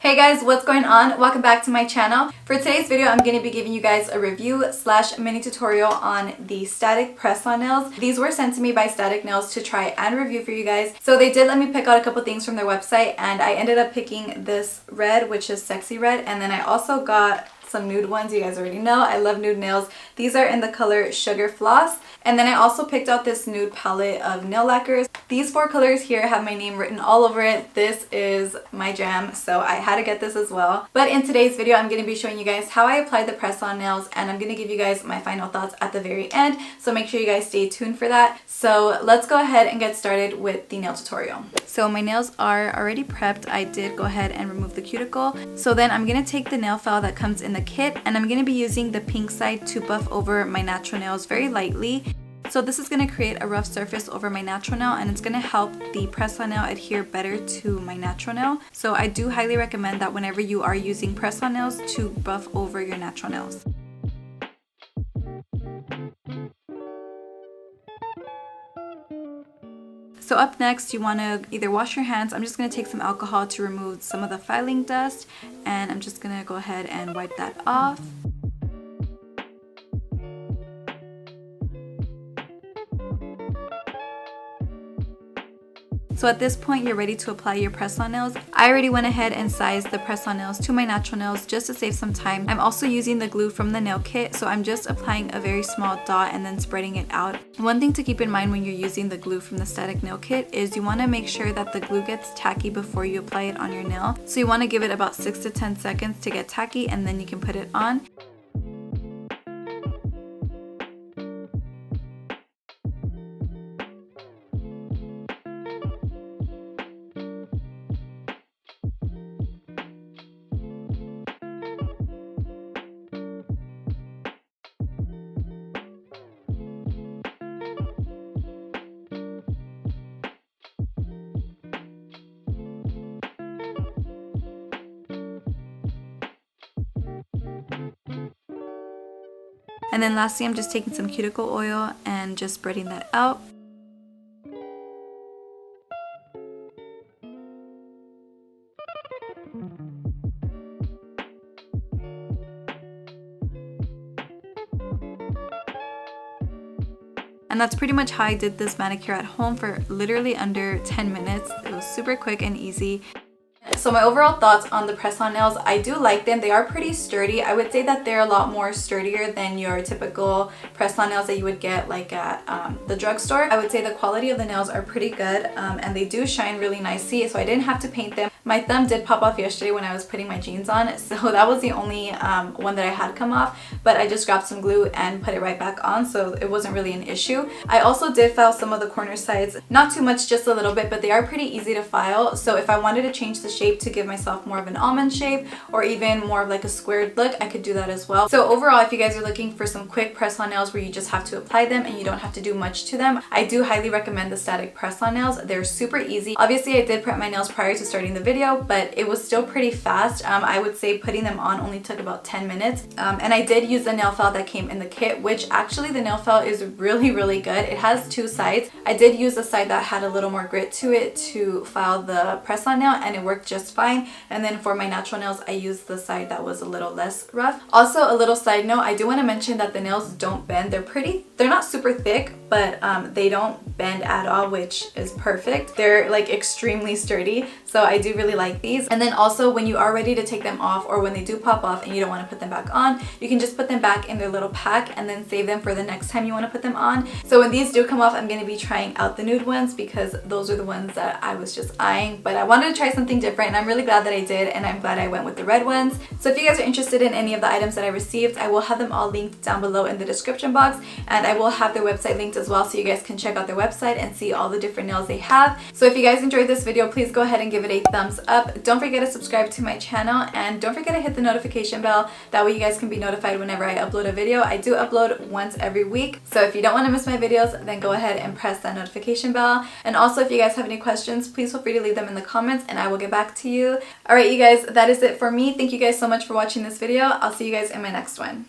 Hey guys, what's going on? Welcome back to my channel. For today's video, I'm going to be giving you guys a review / mini tutorial on the static press-on nails. These were sent to me by Static Nails to try and review for you guys. So they did let me pick out a couple things from their website, and I ended up picking this red, which is Sexy Red, and then I also got some nude ones. You guys already know I love nude nails. These are in the color Sugar Floss. And then I also picked out this nude palette of nail lacquers. These 4 colors here have my name written all over it. This is my jam, so I had to get this as well. But in today's video, I'm going to be showing you guys how I applied the press-on nails, and I'm going to give you guys my final thoughts at the very end. So make sure you guys stay tuned for that. So let's go ahead and get started with the nail tutorial. So my nails are already prepped. I did go ahead and remove the cuticle. So then I'm going to take the nail file that comes in the kit, and I'm going to be using the pink side to buff over my natural nails very lightly. So this is going to create a rough surface over my natural nail, and it's going to help the press-on nail adhere better to my natural nail. So I do highly recommend that whenever you are using press-on nails to buff over your natural nails. So up next, you want to either wash your hands. I'm just going to take some alcohol to remove some of the filing dust, and I'm just going to go ahead and wipe that off. So at this point, you're ready to apply your press-on nails. I already went ahead and sized the press-on nails to my natural nails just to save some time. I'm also using the glue from the nail kit, so I'm just applying a very small dot and then spreading it out. One thing to keep in mind when you're using the glue from the static nail kit is you want to make sure that the glue gets tacky before you apply it on your nail. So you want to give it about 6 to 10 seconds to get tacky, and then you can put it on. And then lastly, I'm just taking some cuticle oil and just spreading that out. And that's pretty much how I did this manicure at home for literally under 10 minutes. It was super quick and easy. So my overall thoughts on the press-on nails, I do like them. They are pretty sturdy. I would say that they're a lot more sturdier than your typical press-on nails that you would get like at the drugstore. I would say the quality of the nails are pretty good, and they do shine really nicely, so I didn't have to paint them. My thumb did pop off yesterday when I was putting my jeans on, so that was the only one that I had come off, but I just grabbed some glue and put it right back on, so it wasn't really an issue. I also did file some of the corner sides, not too much, just a little bit, but they are pretty easy to file. So if I wanted to change the shape to give myself more of an almond shape or even more of like a squared look, I could do that as well. So overall, if you guys are looking for some quick press-on nails where you just have to apply them and you don't have to do much to them, I do highly recommend the static press-on nails. They're super easy. Obviously, I did prep my nails prior to starting the video, but it was still pretty fast. I would say putting them on only took about 10 minutes. And I did use the nail file that came in the kit, which actually the nail file is really good. It has 2 sides. I did use the side that had a little more grit to it to file the press-on nail, and it worked just fine. And then for my natural nails, I used the side that was a little less rough. Also, a little side note, I do want to mention that the nails don't bend. They're not super thick, but they don't bend at all, which is perfect. They're like extremely sturdy, so I do really like these. And then also, when you are ready to take them off, or when they do pop off and you don't want to put them back on, you can just put them back in their little pack and then save them for the next time you want to put them on. So when these do come off, I'm going to be trying out the nude ones because those are the ones that I was just eyeing, but I wanted to try something different, and I'm really glad that I did, and I'm glad I went with the red ones. So if you guys are interested in any of the items that I received, I will have them all linked down below in the description box, and I will have their website linked as well, so you guys can check out their website and see all the different nails they have. So if you guys enjoyed this video, please go ahead and give it a thumbs up. Don't forget to subscribe to my channel, and don't forget to hit the notification bell. That way you guys can be notified whenever I upload a video. I do upload once every week, so if you don't want to miss my videos, then go ahead and press that notification bell. And also, if you guys have any questions, please feel free to leave them in the comments and I will get back to you. Alright you guys, that is it for me. Thank you guys so much for watching this video. I'll see you guys in my next one.